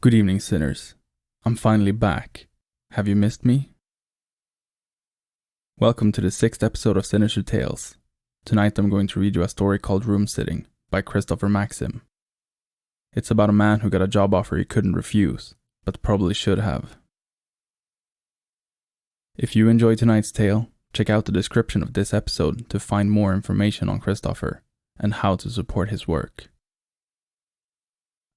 Good evening, sinners. I'm finally back. Have you missed me? Welcome to the 6th episode of Sinister Tales. Tonight I'm going to read you a story called Room Sitting by Christopher Maxim. It's about a man who got a job offer he couldn't refuse, but probably should have. If you enjoy tonight's tale, check out the description of this episode to find more information on Christopher and how to support his work.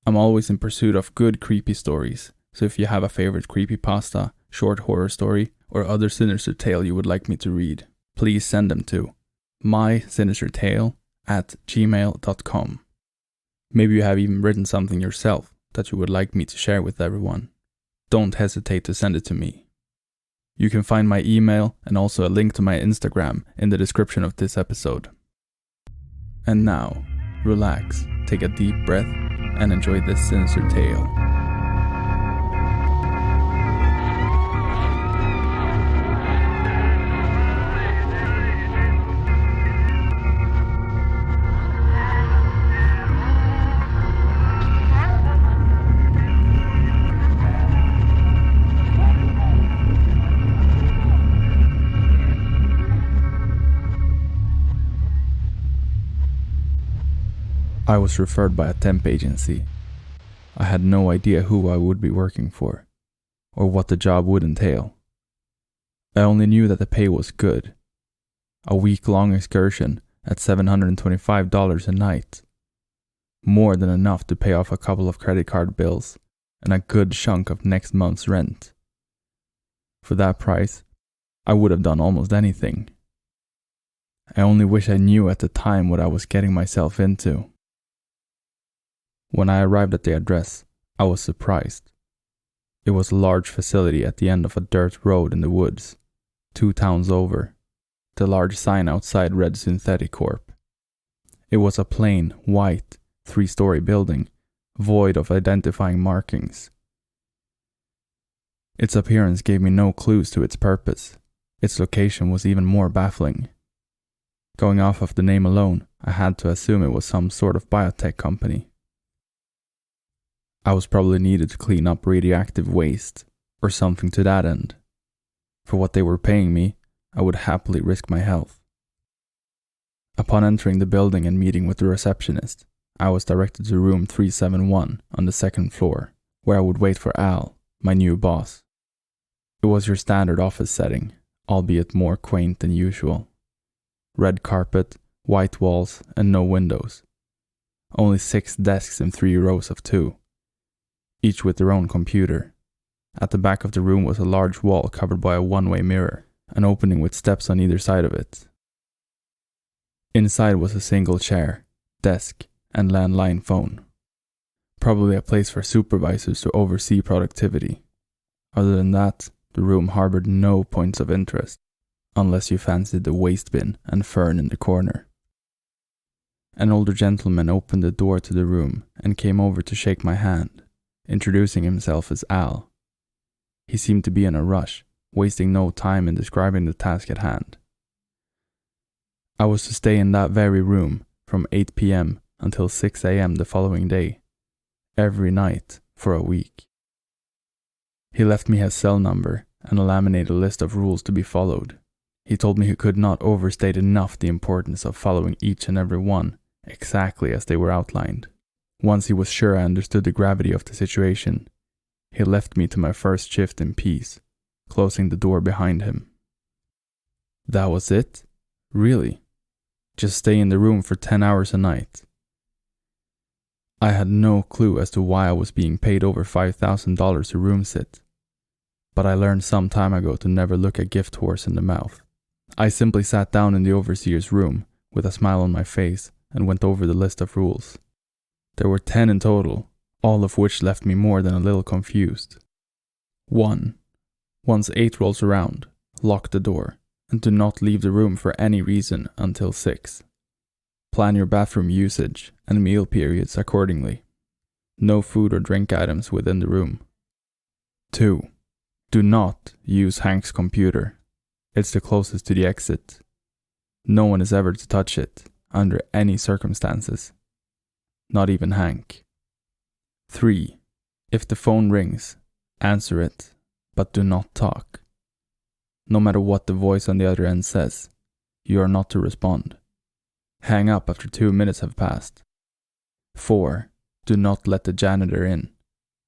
I'm always in pursuit of good creepy stories, so if you have a favorite creepypasta, short horror story, or other sinister tale you would like me to read, please send them to mysinistertale@gmail.com. Maybe you have even written something yourself that you would like me to share with everyone. Don't hesitate to send it to me. You can find my email and also a link to my Instagram in the description of this episode. And now, relax, take a deep breath, and enjoy this sinister tale. I was referred by a temp agency. I had no idea who I would be working for, or what the job would entail. I only knew that the pay was good. A week-long excursion at $725 a night. More than enough to pay off a couple of credit card bills and a good chunk of next month's rent. For that price, I would have done almost anything. I only wish I knew at the time what I was getting myself into. When I arrived at the address, I was surprised. It was a large facility at the end of a dirt road in the woods, 2 towns over. The large sign outside read Synthetic Corp. It was a plain, white, 3-story building, void of identifying markings. Its appearance gave me no clues to its purpose. Its location was even more baffling. Going off of the name alone, I had to assume it was some sort of biotech company. I was probably needed to clean up radioactive waste, or something to that end. For what they were paying me, I would happily risk my health. Upon entering the building and meeting with the receptionist, I was directed to room 371 on the 2nd floor, where I would wait for Al, my new boss. It was your standard office setting, albeit more quaint than usual. Red carpet, white walls, and no windows. Only 6 desks in 3 rows of 2. Each with their own computer. At the back of the room was a large wall covered by a one-way mirror, an opening with steps on either side of it. Inside was a single chair, desk, and landline phone. Probably a place for supervisors to oversee productivity. Other than that, the room harbored no points of interest, unless you fancied the waste bin and fern in the corner. An older gentleman opened the door to the room and came over to shake my hand, introducing himself as Al. He seemed to be in a rush, wasting no time in describing the task at hand. I was to stay in that very room from 8 p.m. until 6 a.m. the following day, every night for a week. He left me his cell number and a laminated list of rules to be followed. He told me he could not overstate enough the importance of following each and every one exactly as they were outlined. Once he was sure I understood the gravity of the situation, he left me to my first shift in peace, closing the door behind him. That was it? Really? Just stay in the room for 10 hours a night? I had no clue as to why I was being paid over $5,000 to room sit, but I learned some time ago to never look a gift horse in the mouth. I simply sat down in the overseer's room with a smile on my face and went over the list of rules. There were 10 in total, all of which left me more than a little confused. 1. Once 8 rolls around, lock the door, and do not leave the room for any reason until 6. Plan your bathroom usage and meal periods accordingly. No food or drink items within the room. 2. Do not use Hank's computer. It's the closest to the exit. No one is ever to touch it, under any circumstances. Not even Hank. 3. If the phone rings, answer it, but do not talk. No matter what the voice on the other end says, you are not to respond. Hang up after 2 minutes have passed. 4. Do not let the janitor in.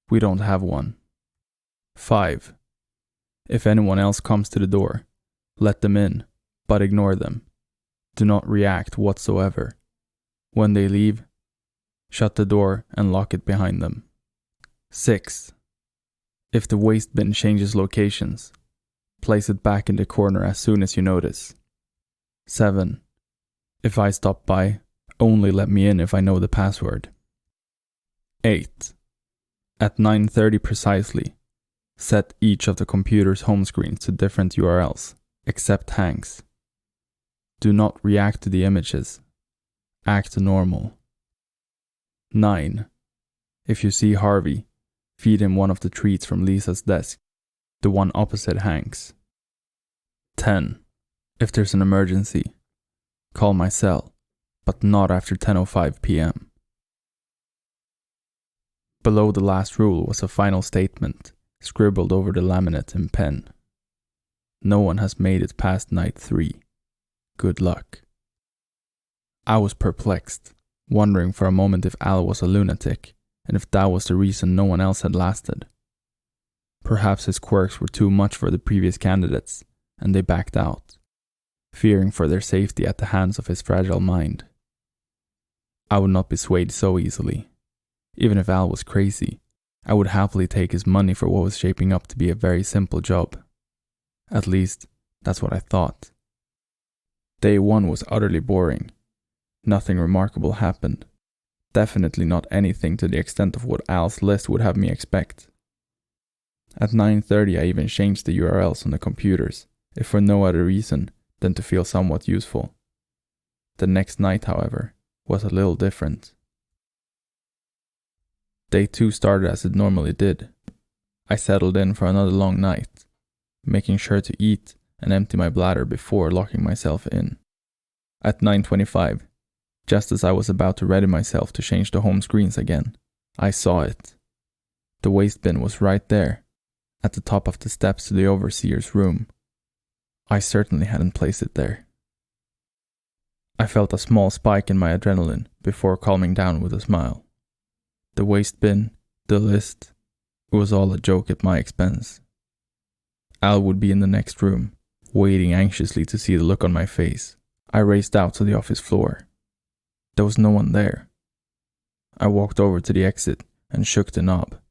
We don't have one. 5. If anyone else comes to the door, let them in, but ignore them. Do not react whatsoever. When they leave, shut the door and lock it behind them. 6. If the waste bin changes locations, place it back in the corner as soon as you notice. 7. If I stop by, only let me in if I know the password. 8. At 9:30 precisely, set each of the computer's home screens to different URLs, except Hank's. Do not react to the images. Act normal. 9. If you see Harvey, feed him one of the treats from Lisa's desk, the one opposite Hank's. 10. If there's an emergency, call my cell, but not after 10:05 p.m. Below the last rule was a final statement, scribbled over the laminate in pen. No one has made it past night 3. Good luck. I was perplexed, wondering for a moment if Al was a lunatic, and if that was the reason no one else had lasted. Perhaps his quirks were too much for the previous candidates, and they backed out, fearing for their safety at the hands of his fragile mind. I would not be swayed so easily. Even if Al was crazy, I would happily take his money for what was shaping up to be a very simple job. At least, that's what I thought. Day 1 was utterly boring. Nothing remarkable happened. Definitely not anything to the extent of what Al's list would have me expect. At 9:30 I even changed the URLs on the computers, if for no other reason than to feel somewhat useful. The next night, however, was a little different. Day 2 started as it normally did. I settled in for another long night, making sure to eat and empty my bladder before locking myself in. At 9:25, just as I was about to ready myself to change the home screens again, I saw it. The waste bin was right there, at the top of the steps to the overseer's room. I certainly hadn't placed it there. I felt a small spike in my adrenaline before calming down with a smile. The waste bin, the list, it was all a joke at my expense. Al would be in the next room, waiting anxiously to see the look on my face. I raced out to the office floor. There was no one there. I walked over to the exit and shook the knob.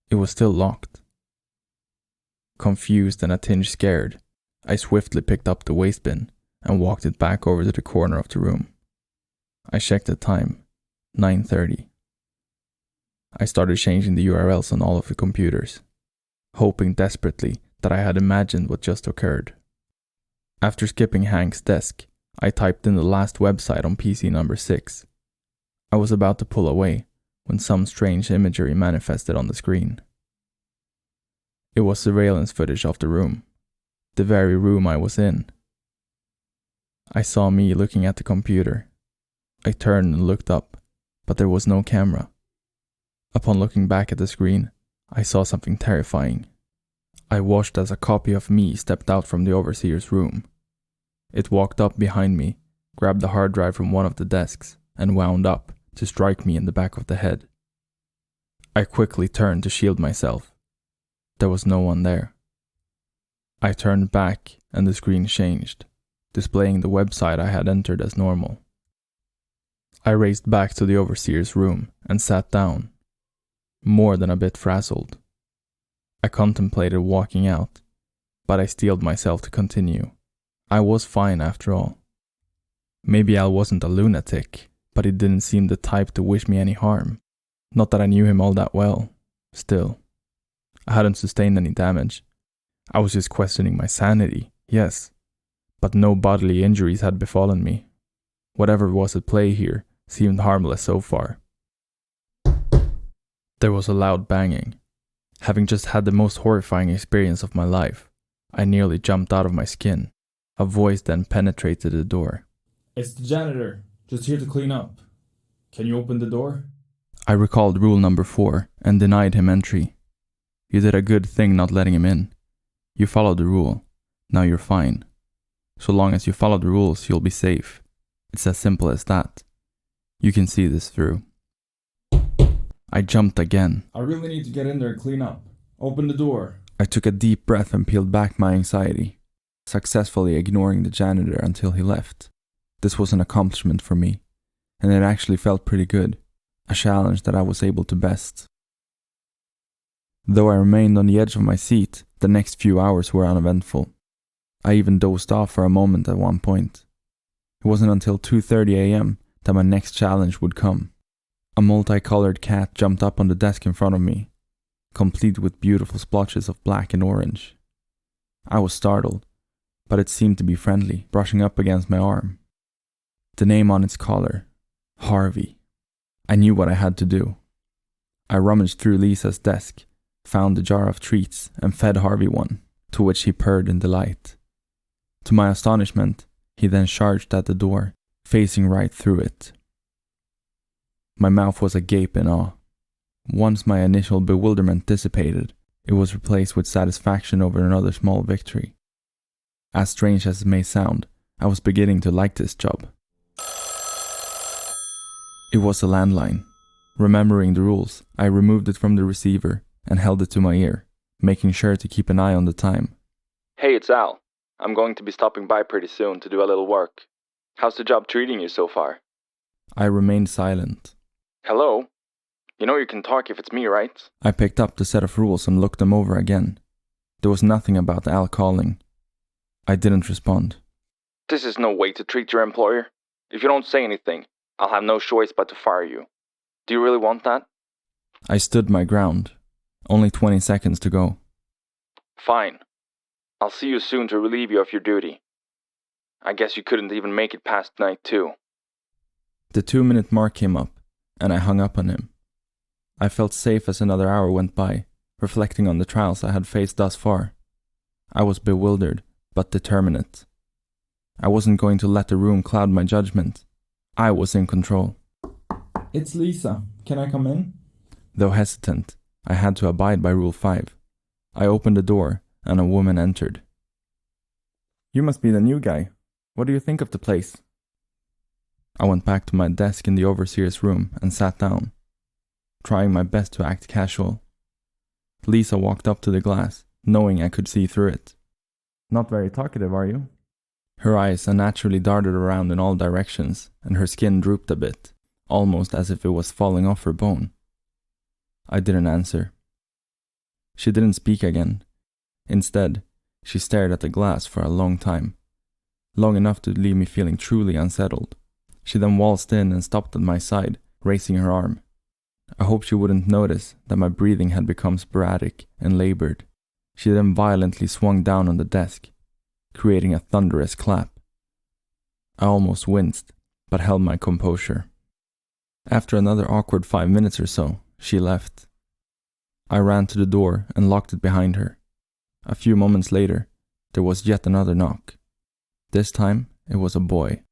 It was still locked. Confused and a tinge scared, I swiftly picked up the waste bin and walked it back over to the corner of the room. I checked the time, 9:30. I started changing the URLs on all of the computers, hoping desperately that I had imagined what just occurred. After skipping Hank's desk, I typed in the last website on PC number 6. I was about to pull away when some strange imagery manifested on the screen. It was surveillance footage of the room, the very room I was in. I saw me looking at the computer. I turned and looked up, but there was no camera. Upon looking back at the screen, I saw something terrifying. I watched as a copy of me stepped out from the overseer's room. It walked up behind me, grabbed the hard drive from one of the desks, and wound up to strike me in the back of the head. I quickly turned to shield myself. There was no one there. I turned back and the screen changed, displaying the website I had entered as normal. I raced back to the overseer's room and sat down, more than a bit frazzled. I contemplated walking out, but I steeled myself to continue. I was fine after all. Maybe Al wasn't a lunatic, but he didn't seem the type to wish me any harm. Not that I knew him all that well. Still, I hadn't sustained any damage. I was just questioning my sanity, yes, but no bodily injuries had befallen me. Whatever was at play here seemed harmless so far. There was a loud banging. Having just had the most horrifying experience of my life, I nearly jumped out of my skin. A voice then penetrated the door. It's the janitor, just here to clean up. Can you open the door? I recalled rule number 4 and denied him entry. You did a good thing not letting him in. You followed the rule. Now you're fine. So long as you follow the rules, you'll be safe. It's as simple as that. You can see this through. I jumped again. I really need to get in there and clean up. Open the door. I took a deep breath and peeled back my anxiety, successfully ignoring the janitor until he left. This was an accomplishment for me, and it actually felt pretty good. A challenge that I was able to best. Though I remained on the edge of my seat, the next few hours were uneventful. I even dozed off for a moment at one point. It wasn't until 2:30 a.m. that my next challenge would come. A multicolored cat jumped up on the desk in front of me, complete with beautiful splotches of black and orange. I was startled, but it seemed to be friendly, brushing up against my arm. The name on its collar, Harvey. I knew what I had to do. I rummaged through Lisa's desk, found a jar of treats, and fed Harvey one, to which he purred in delight. To my astonishment, he then charged at the door, facing right through it. My mouth was agape in awe. Once my initial bewilderment dissipated, it was replaced with satisfaction over another small victory. As strange as it may sound, I was beginning to like this job. It was a landline. Remembering the rules, I removed it from the receiver and held it to my ear, making sure to keep an eye on the time. Hey, it's Al. I'm going to be stopping by pretty soon to do a little work. How's the job treating you so far? I remained silent. Hello? You know you can talk if it's me, right? I picked up the set of rules and looked them over again. There was nothing about Al calling. I didn't respond. This is no way to treat your employer. If you don't say anything, I'll have no choice but to fire you. Do you really want that? I stood my ground. Only 20 seconds to go. Fine. I'll see you soon to relieve you of your duty. I guess you couldn't even make it past night 2. The 2-minute mark came up, and I hung up on him. I felt safe as another hour went by, reflecting on the trials I had faced thus far. I was bewildered, but determined. I wasn't going to let the room cloud my judgment. I was in control. It's Lisa. Can I come in? Though hesitant, I had to abide by Rule 5. I opened the door, and a woman entered. You must be the new guy. What do you think of the place? I went back to my desk in the overseer's room and sat down, trying my best to act casual. Lisa walked up to the glass, knowing I could see through it. Not very talkative, are you? Her eyes unnaturally darted around in all directions, and her skin drooped a bit, almost as if it was falling off her bone. I didn't answer. She didn't speak again. Instead, she stared at the glass for a long time, long enough to leave me feeling truly unsettled. She then waltzed in and stopped at my side, raising her arm. I hoped she wouldn't notice that my breathing had become sporadic and labored. She then violently swung down on the desk, creating a thunderous clap. I almost winced, but held my composure. After another awkward 5 minutes or so, she left. I ran to the door and locked it behind her. A few moments later, there was yet another knock. This time, it was a boy,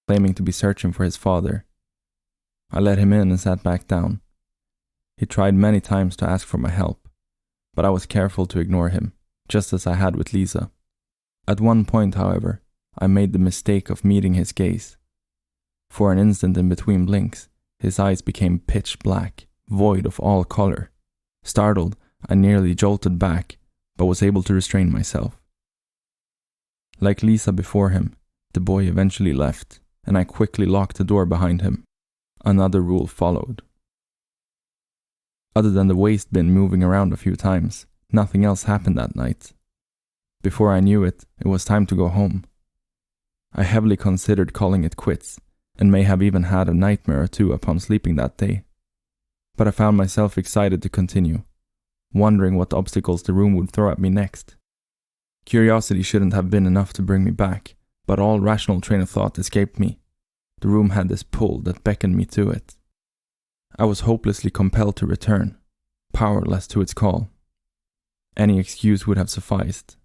claiming to be searching for his father. I let him in and sat back down. He tried many times to ask for my help, but I was careful to ignore him, just as I had with Lisa. At one point, however, I made the mistake of meeting his gaze. For an instant in between blinks, his eyes became pitch black, void of all color. Startled, I nearly jolted back, but was able to restrain myself. Like Lisa before him, the boy eventually left, and I quickly locked the door behind him. Another rule followed. Other than the waste bin moving around a few times, nothing else happened that night. Before I knew it, it was time to go home. I heavily considered calling it quits, and may have even had a nightmare or two upon sleeping that day. But I found myself excited to continue, wondering what obstacles the room would throw at me next. Curiosity shouldn't have been enough to bring me back, but all rational train of thought escaped me. The room had this pull that beckoned me to it. I was hopelessly compelled to return, powerless to its call. Any excuse would have sufficed.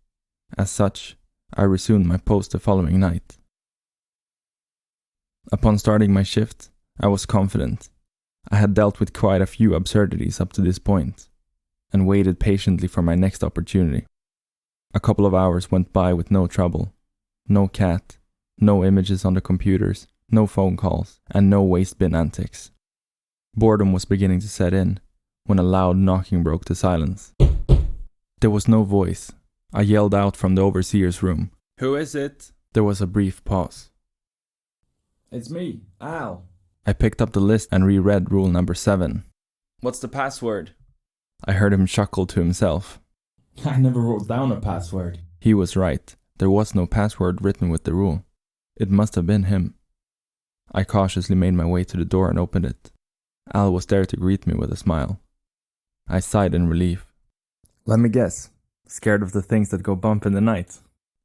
As such, I resumed my post the following night. Upon starting my shift, I was confident. I had dealt with quite a few absurdities up to this point, and waited patiently for my next opportunity. A couple of hours went by with no trouble. No cat, no images on the computers, no phone calls, and no waste bin antics. Boredom was beginning to set in, when a loud knocking broke the silence. There was no voice. I yelled out from the overseer's room. "Who is it?" There was a brief pause. "It's me, Al." I picked up the list and reread rule number 7. "What's the password?" I heard him chuckle to himself. "I never wrote down a password." He was right. There was no password written with the rule. It must have been him. I cautiously made my way to the door and opened it. Al was there to greet me with a smile. I sighed in relief. "Let me guess. Scared of the things that go bump in the night?"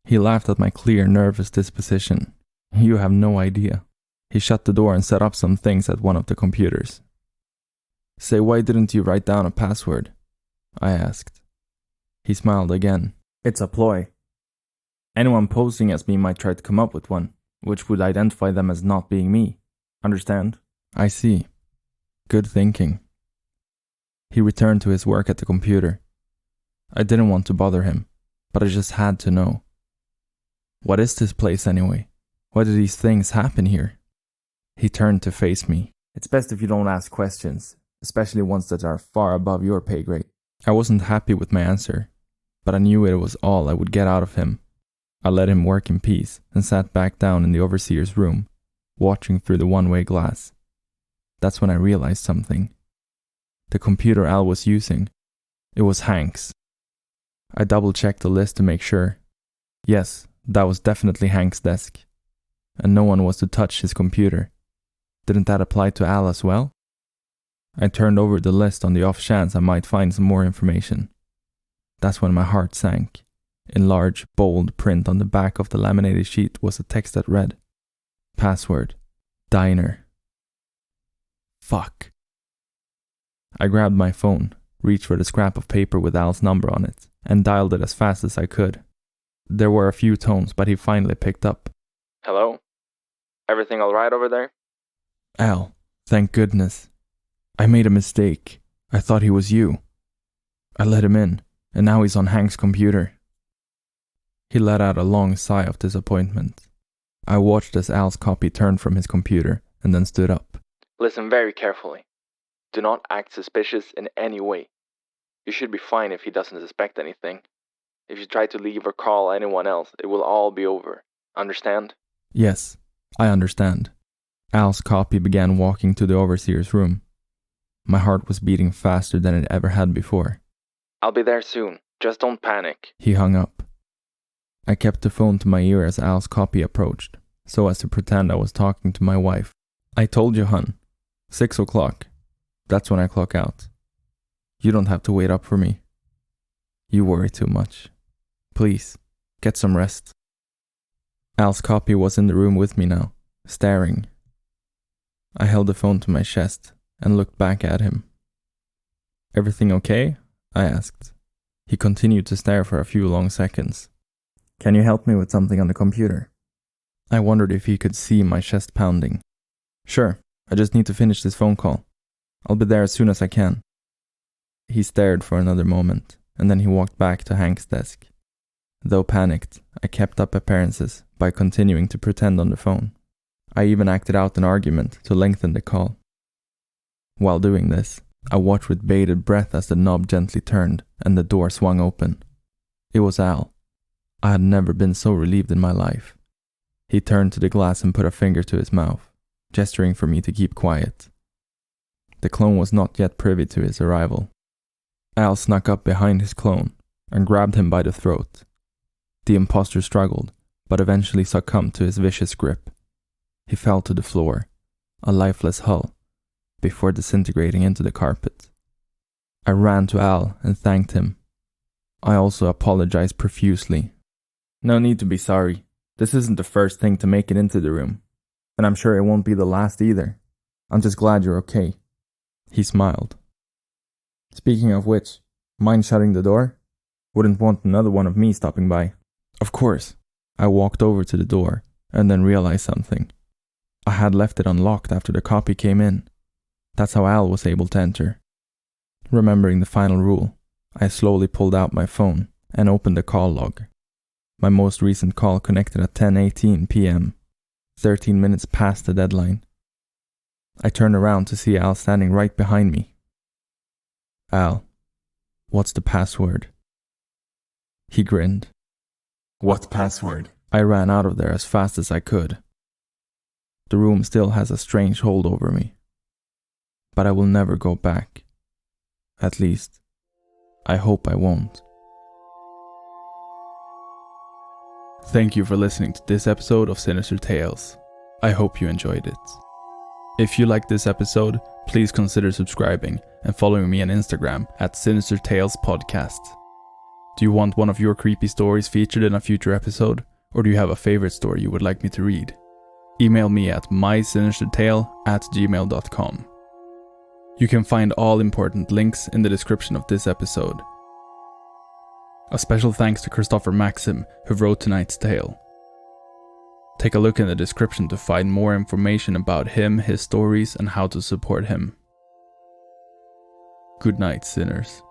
He laughed at my clear, nervous disposition. "You have no idea." He shut the door and set up some things at one of the computers. "Say, why didn't you write down a password?" I asked. He smiled again. "It's a ploy. Anyone posing as me might try to come up with one, which would identify them as not being me. Understand?" "I see. Good thinking." He returned to his work at the computer. I didn't want to bother him, but I just had to know. What is this place anyway? Why do these things happen here? He turned to face me. "It's best if you don't ask questions, especially ones that are far above your pay grade." I wasn't happy with my answer, but I knew it was all I would get out of him. I let him work in peace and sat back down in the overseer's room, watching through the one-way glass. That's when I realized something. The computer Al was using, it was Hank's. I double-checked the list to make sure. Yes, that was definitely Hank's desk. And no one was to touch his computer. Didn't that apply to Al as well? I turned over the list on the off chance I might find some more information. That's when my heart sank. In large, bold print on the back of the laminated sheet was a text that read, "Password, Diner." Fuck. I grabbed my phone, reached for the scrap of paper with Al's number on it, and dialed it as fast as I could. There were a few tones, but he finally picked up. Hello? Everything alright over there? "Al, thank goodness. I made a mistake. I thought he was you. I let him in, and now he's on Hank's computer." He let out a long sigh of disappointment. I watched as Al's copy turned from his computer and then stood up. Listen very carefully. Do not act suspicious in any way. You should be fine if he doesn't suspect anything. If you try to leave or call anyone else, it will all be over. Understand? Yes, I understand. Al's copy began walking to the overseer's room. My heart was beating faster than it ever had before. I'll be there soon. Just don't panic. He hung up. I kept the phone to my ear as Al's copy approached, so as to pretend I was talking to my wife. "I told you, hun. 6 o'clock. That's when I clock out. You don't have to wait up for me. You worry too much. Please, get some rest." Al's copy was in the room with me now, staring. I held the phone to my chest and looked back at him. "Everything okay?" I asked. He continued to stare for a few long seconds. "Can you help me with something on the computer?" I wondered if he could see my chest pounding. "Sure, I just need to finish this phone call. I'll be there as soon as I can." He stared for another moment, and then he walked back to Hank's desk. Though panicked, I kept up appearances by continuing to pretend on the phone. I even acted out an argument to lengthen the call. While doing this, I watched with bated breath as the knob gently turned and the door swung open. It was Al. I had never been so relieved in my life. He turned to the glass and put a finger to his mouth, gesturing for me to keep quiet. The clone was not yet privy to his arrival. Al snuck up behind his clone and grabbed him by the throat. The imposter struggled, but eventually succumbed to his vicious grip. He fell to the floor, a lifeless hull, before disintegrating into the carpet. I ran to Al and thanked him. I also apologized profusely. "No need to be sorry. This isn't the first thing to make it into the room, and I'm sure it won't be the last either. I'm just glad you're okay." He smiled. "Speaking of which, mind shutting the door? Wouldn't want another one of me stopping by." "Of course." I walked over to the door and then realized something. I had left it unlocked after the copy came in. That's how Al was able to enter. Remembering the final rule, I slowly pulled out my phone and opened the call log. My most recent call connected at 10:18 p.m., 13 minutes past the deadline. I turned around to see Al standing right behind me. Al, what's the password? He grinned. What password? I ran out of there as fast as I could. The room still has a strange hold over me. But I will never go back. At least, I hope I won't. Thank you for listening to this episode of Sinister Tales. I hope you enjoyed it. If you liked this episode, please consider subscribing and following me on Instagram at Sinister Tales Podcast. Do you want one of your creepy stories featured in a future episode? Or do you have a favorite story you would like me to read? Email me at mysinistertale@gmail.com. You can find all important links in the description of this episode. A special thanks to Christopher Maxim, who wrote tonight's tale. Take a look in the description to find more information about him, his stories, and how to support him. Good night, sinners.